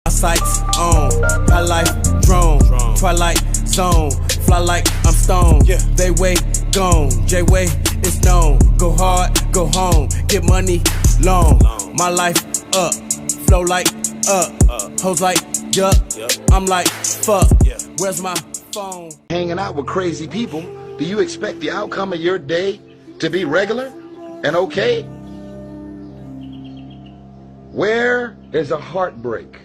My sights on, high life drone, twilight zone, fly like I'm stoned. They way gone, J-Way is known. Go hard, go home, get money long. My life up, flow like up, hoes like yup. I'm like fuck, where's my phone? Hanging out with crazy people, do you expect the outcome of your day to be regular and okay? Where is a heartbreak?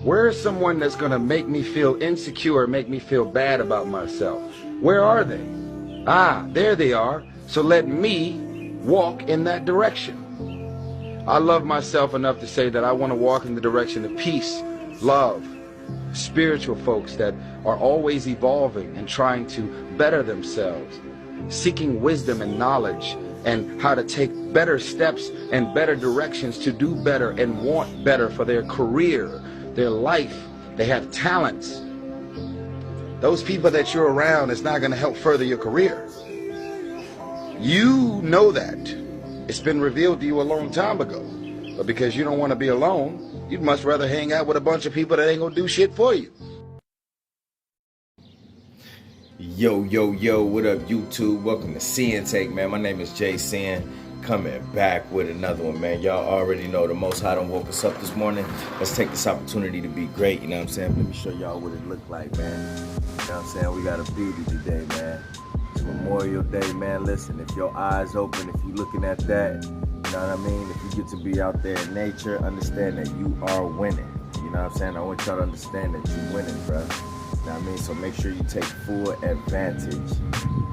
Where is someone that's going to make me feel insecure, make me feel bad about myself? Where are they? Ah, there they are. So let me walk in that direction. I love myself enough to say that I want to walk in the direction of peace, love, spiritual folks that are always evolving and trying to better themselves, seeking wisdom and knowledge and how to take better steps and better directions to do better and want better for their career, their life. They have talents. Those people that you're around is not going to help further your career. You know that. It's been revealed to you a long time ago. But because you don't want to be alone, you'd much rather hang out with a bunch of people that ain't going to do shit for you. Yo, what up, YouTube? Welcome to Sinn-Take, man. My name is Jay Sin, coming back with another one, man. Y'all already know the Most High done woke us up this morning. Let's take this opportunity to be great, you know what I'm saying? Let me show y'all what it look like, man. You know what I'm saying? We got a beauty today, man. It's Memorial Day, man. Listen, if your eyes open, if you looking at that, you know what I mean? If you get to be out there in nature, understand that you are winning. You know what I'm saying? I want y'all to understand that you're winning, bro. You know what I mean? So make sure you take full advantage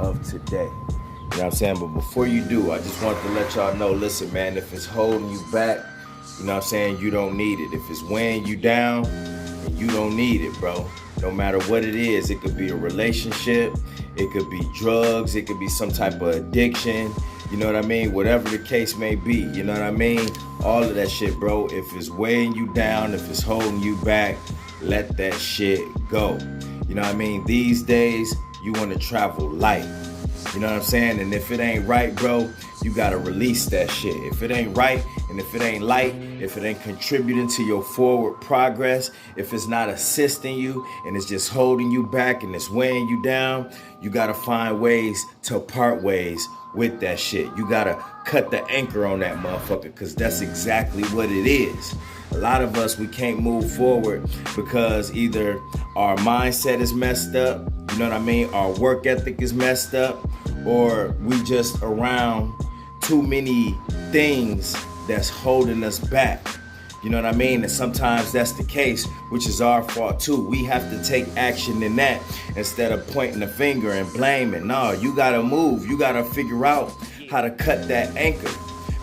of today. You know what I'm saying? But before you do, I just want to let y'all know, listen, man, if it's holding you back, you know what I'm saying, you don't need it. If it's weighing you down, then you don't need it, bro. No matter what it is, it could be a relationship, it could be drugs, it could be some type of addiction, you know what I mean? Whatever the case may be, you know what I mean? All of that shit, bro. If it's weighing you down, if it's holding you back, let that shit go. You know what I mean? These days, you want to travel light. You know what I'm saying? And if it ain't right, bro, you got to release that shit. If it ain't right, and if it ain't light, if it ain't contributing to your forward progress, if it's not assisting you and it's just holding you back and it's weighing you down, you got to find ways to part ways with that shit. You got to cut the anchor on that motherfucker, because that's exactly what it is. A lot of us, we can't move forward because either our mindset is messed up, you know what I mean? Our work ethic is messed up, or we just around too many things that's holding us back. You know what I mean? And sometimes that's the case, which is our fault too. We have to take action in that instead of pointing the finger and blaming. No, you gotta move. You gotta figure out how to cut that anchor,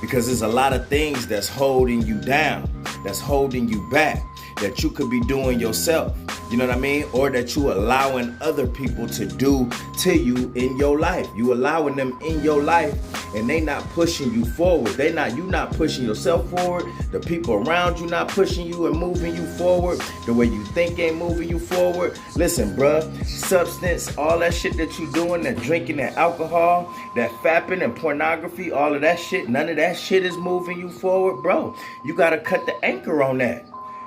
because there's a lot of things that's holding you down, that's holding you back, that you could be doing yourself. You know what I mean? Or that you allowing other people to do to you in your life. You allowing them in your life and they not pushing you forward. You not pushing yourself forward. The people around you not pushing you and moving you forward. The way you think ain't moving you forward. Listen, bruh, substance, all that shit that you doing, that drinking, that alcohol, that fapping and pornography, all of that shit, none of that shit is moving you forward, bro. You gotta cut the anchor on that.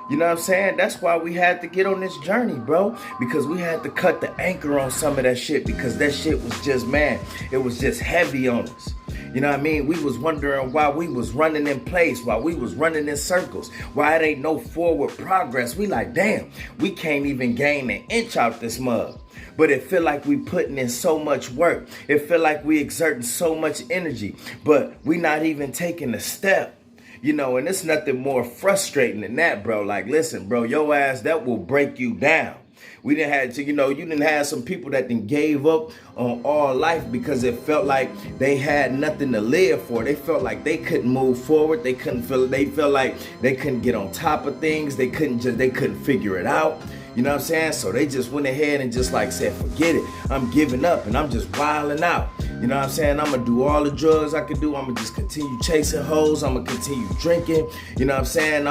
You know what I'm saying? That's why we had to get on this journey, bro. Because we had to cut the anchor on some of that shit, because that shit was just, man, it was just heavy on us. You know what I mean? We was wondering why we was running in place, why we was running in circles, why it ain't no forward progress. We like, damn, we can't even gain an inch out this mug. But it feel like we putting in so much work. It feel like we exerting so much energy, but we not even taking a step. You know, and it's nothing more frustrating than that, bro. Like, listen, bro, your ass, that will break you down. We didn't have to, you know, you didn't have some people that then gave up on all life because it felt like they had nothing to live for. They felt like they couldn't move forward. They felt like they couldn't get on top of things. They couldn't figure it out. You know what I'm saying? So they just went ahead and just like said, forget it. I'm giving up and I'm just wilding out. You know what I'm saying? I'm going to do all the drugs I can do. I'm going to just continue chasing hoes. I'm going to continue drinking. You know what I'm saying?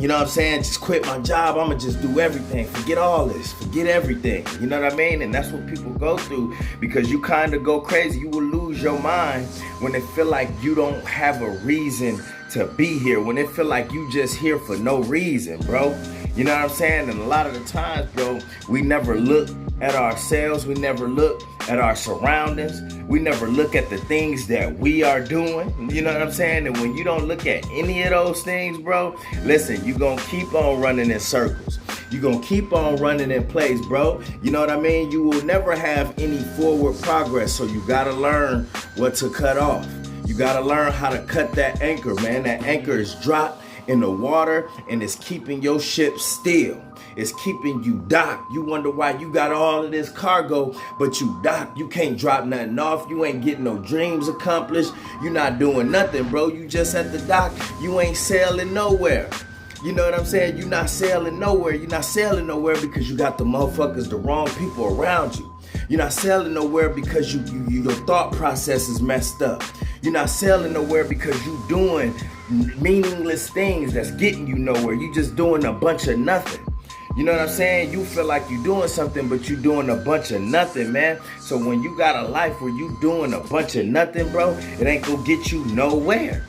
You know what I'm saying? Just quit my job. I'm going to just do everything. Forget all this. Forget everything. You know what I mean? And that's what people go through, because you kind of go crazy. You will lose your mind when it feel like you don't have a reason to be here, when it feel like you just here for no reason, bro. You know what I'm saying? And a lot of the times, bro, we never look at ourselves. We never look at our surroundings. We never look at the things that we are doing. You know what I'm saying? And when you don't look at any of those things, bro, listen, you're going to keep on running in circles. You're going to keep on running in place, bro. You know what I mean? You will never have any forward progress. So you got to learn what to cut off. You got to learn how to cut that anchor, man. That anchor is dropped in the water and it's keeping your ship still. It's keeping you docked. You wonder why you got all of this cargo, but you docked. You can't drop nothing off. You ain't getting no dreams accomplished. You not doing nothing, bro. You just at the dock. You ain't sailing nowhere. You know what I'm saying? You not sailing nowhere. You not sailing nowhere because you got the motherfuckers, the wrong people around you. You're not sailing nowhere because your thought process is messed up. You're not sailing nowhere because you doing meaningless things that's getting you nowhere. You just doing a bunch of nothing. You know what I'm saying? You feel like you're doing something, but you're doing a bunch of nothing, man. So when you got a life where you doing a bunch of nothing, bro, it ain't gonna get you nowhere.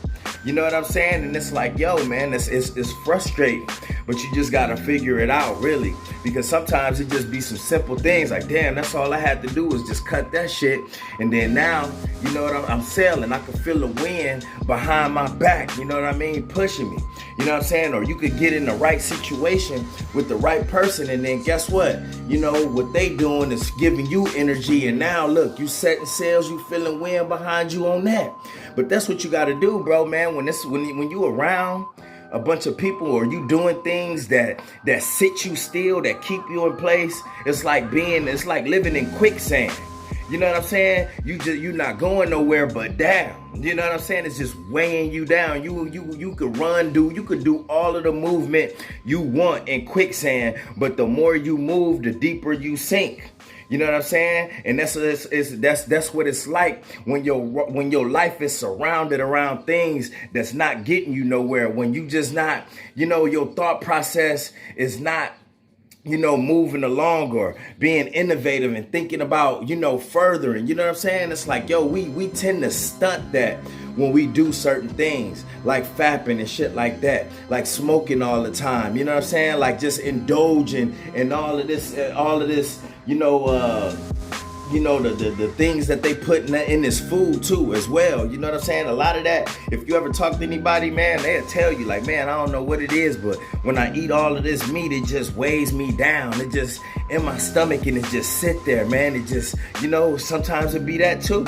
You know what I'm saying? And it's like, yo, man, it's frustrating, but you just gotta figure it out, really. Because sometimes it just be some simple things like, damn, that's all I had to do was just cut that shit. And then now, you know what I'm sailing. I can feel the wind behind my back, you know what I mean, pushing me. You know what I'm saying? Or you could get in the right situation with the right person, and then guess what? You know, what they doing is giving you energy, and now look, you setting sails, you feeling wind behind you on that. But that's what you got to do, bro, man. When you around a bunch of people, or you doing things that sit you still, that keep you in place, it's like living in quicksand. You know what I'm saying? You're not going nowhere but down. You know what I'm saying? It's just weighing you down. You could run, you could do all of the movement you want in quicksand, but the more you move, the deeper you sink. You know what I'm saying? And that's what it's like when your life is surrounded around things that's not getting you nowhere. When you just not, you know, your thought process is not, you know, moving along or being innovative and thinking about, you know, furthering. You know what I'm saying? It's like, yo, we tend to stunt that when we do certain things like fapping and shit like that, like smoking all the time. You know what I'm saying? Like just indulging in all of this, you know, the things that they put in this food too as well. You know what I'm saying? A lot of that, if you ever talk to anybody, man, they'll tell you like, man, I don't know what it is, but when I eat all of this meat, it just weighs me down. It just in my stomach and it just sit there, man. It just, you know, sometimes it be that too.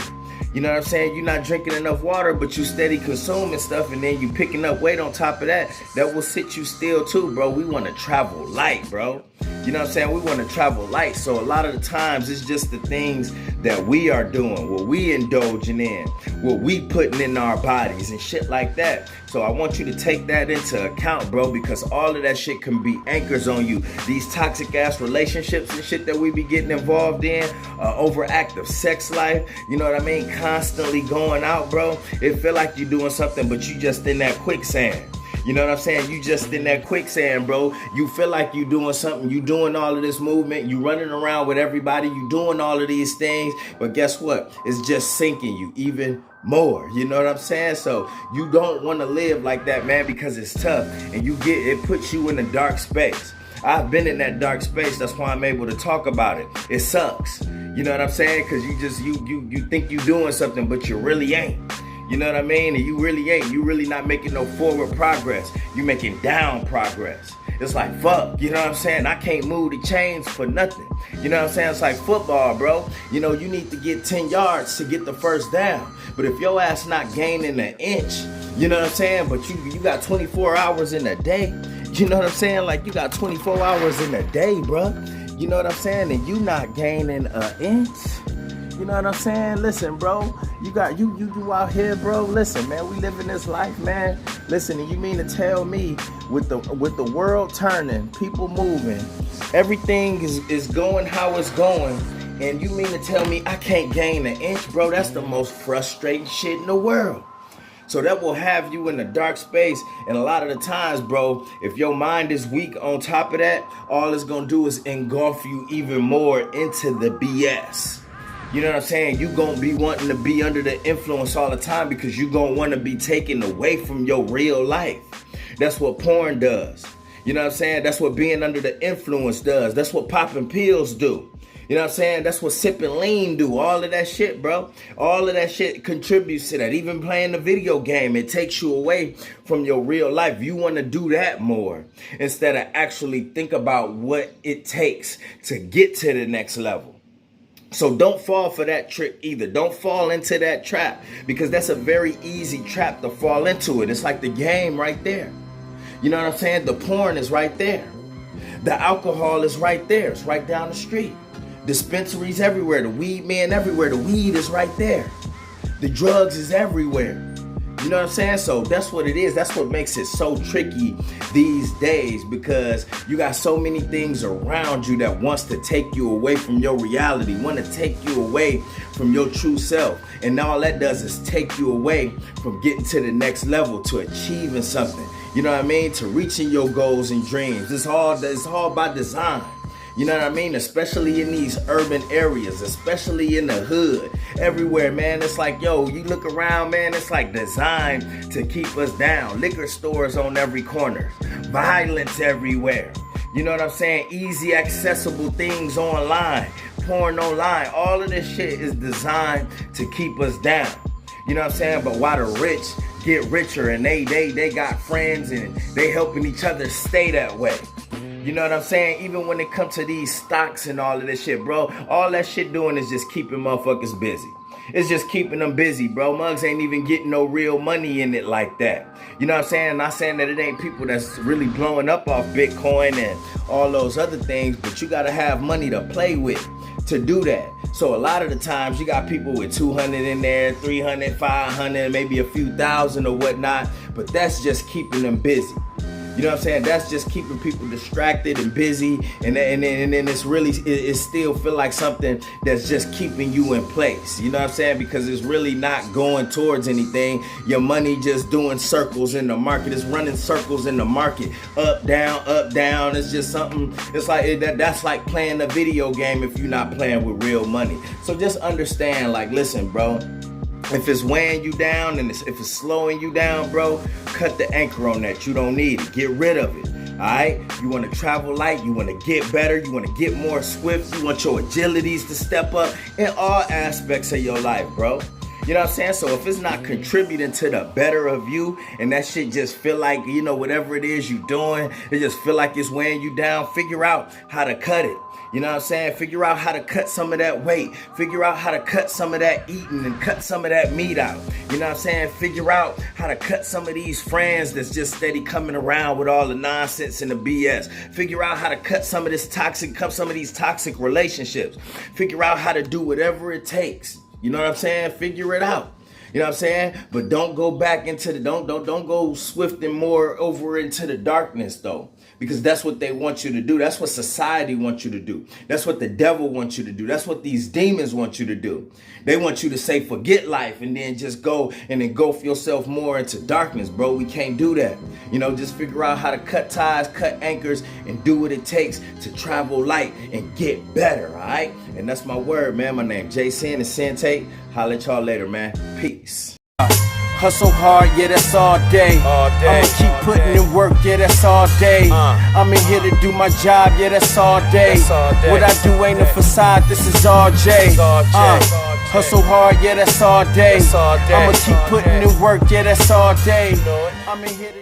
You know what I'm saying? You're not drinking enough water, but you steady consuming stuff, and then you picking up weight on top of that. That will sit you still too, bro. We want to travel light, bro. You know what I'm saying? We want to travel light. So a lot of the times it's just the things that we are doing, what we indulging in, what we putting in our bodies and shit like that. So I want you to take that into account, bro, because all of that shit can be anchors on you. These toxic ass relationships and shit that we be getting involved in, overactive sex life, you know what I mean? Constantly going out, bro. It feel like you're doing something, but you just in that quicksand. You know what I'm saying? You just in that quicksand, bro. You feel like you doing something. You doing all of this movement. You running around with everybody. You doing all of these things. But guess what? It's just sinking you even more. You know what I'm saying? So you don't want to live like that, man, because it's tough. And it puts you in a dark space. I've been in that dark space. That's why I'm able to talk about it. It sucks. You know what I'm saying? Because you think you doing something, but you really ain't. You know what I mean? And you really ain't. You really not making no forward progress. You making down progress. It's like, fuck, you know what I'm saying? I can't move the chains for nothing. You know what I'm saying? It's like football, bro. You know, you need to get 10 yards to get the first down. But if your ass not gaining an inch, you know what I'm saying? But you got 24 hours in a day. You know what I'm saying? Like, you got 24 hours in a day, bro. You know what I'm saying? And you not gaining an inch. You know what I'm saying? Listen, bro, you out here, bro. Listen, man, we living this life, man. Listen, and you mean to tell me with the world turning, people moving, everything is going how it's going, and you mean to tell me I can't gain an inch, bro? That's the most frustrating shit in the world. So that will have you in a dark space. And a lot of the times, bro, if your mind is weak on top of that, all it's going to do is engulf you even more into the BS. You know what I'm saying? You gonna be wanting to be under the influence all the time because you gonna want to be taken away from your real life. That's what porn does. You know what I'm saying? That's what being under the influence does. That's what popping pills do. You know what I'm saying? That's what sipping lean do. All of that shit, bro. All of that shit contributes to that. Even playing the video game, it takes you away from your real life. You want to do that more instead of actually think about what it takes to get to the next level. So don't fall for that trick either. Don't fall into that trap because that's a very easy trap to fall into it. It's like the game right there. You know what I'm saying? The porn is right there. The alcohol is right there. It's right down the street. Dispensaries everywhere. The weed man everywhere. The weed is right there. The drugs is everywhere. You know what I'm saying? So that's what it is. That's what makes it so tricky these days because you got so many things around you that wants to take you away from your reality, want to take you away from your true self. And all that does is take you away from getting to the next level, to achieving something. You know what I mean? To reaching your goals and dreams. It's all by design. You know what I mean? Especially in these urban areas, especially in the hood, everywhere, man. It's like, yo, you look around, man, it's like designed to keep us down. Liquor stores on every corner, violence everywhere. You know what I'm saying? Easy accessible things online, porn online. All of this shit is designed to keep us down. You know what I'm saying? But why the rich get richer and they got friends and they helping each other stay that way. You know what I'm saying? Even when it comes to these stocks and all of this shit, bro, all that shit doing is just keeping motherfuckers busy. It's just keeping them busy, bro. Mugs ain't even getting no real money in it like that. You know what I'm saying? Not saying that it ain't people that's really blowing up off Bitcoin and all those other things, but you got to have money to play with to do that. So a lot of the times you got people with 200 in there, 300, 500, maybe a few thousand or whatnot, but that's just keeping them busy. You know what I'm saying? That's just keeping people distracted and busy, and then it's really, it still feel like something that's just keeping you in place. You know what I'm saying? Because it's really not going towards anything. Your money just doing circles in the market. It's running circles in the market, up, down, up, down. It's just something. It's like that's like playing a video game if you're not playing with real money. So just understand, like, listen, bro. If it's weighing you down and if it's slowing you down, bro, cut the anchor on that. You don't need it. Get rid of it. All right? You want to travel light. You want to get better. You want to get more swift. You want your agilities to step up in all aspects of your life, bro. You know what I'm saying? So if it's not contributing to the better of you and that shit just feel like, you know, whatever it is you doing, it just feel like it's weighing you down, figure out how to cut it. You know what I'm saying? Figure out how to cut some of that weight. Figure out how to cut some of that eating and cut some of that meat out. You know what I'm saying? Figure out how to cut some of these friends that's just steady coming around with all the nonsense and the BS. Figure out how to cut some of these toxic relationships. Figure out how to do whatever it takes. You know what I'm saying? Figure it out. You know what I'm saying? But don't go back into the, don't go swift and more over into the darkness though. Because that's what they want you to do. That's what society wants you to do. That's what the devil wants you to do. That's what these demons want you to do. They want you to say, forget life, and then just go and engulf yourself more into darkness, bro. We can't do that. You know, just figure out how to cut ties, cut anchors, and do what it takes to travel light and get better, all right? And that's my word, man. My name Jay Sinn and Sinn-Take. Holla at y'all later, man. Peace. Hustle hard, yeah, that's all day. I'ma keep putting in work, yeah, that's all day. I'm in here to do my job, yeah, that's all day. What I do ain't a facade, this is all Jay. Hustle hard, yeah, that's all day. I'ma keep putting in work, yeah, that's all day. I'm in here to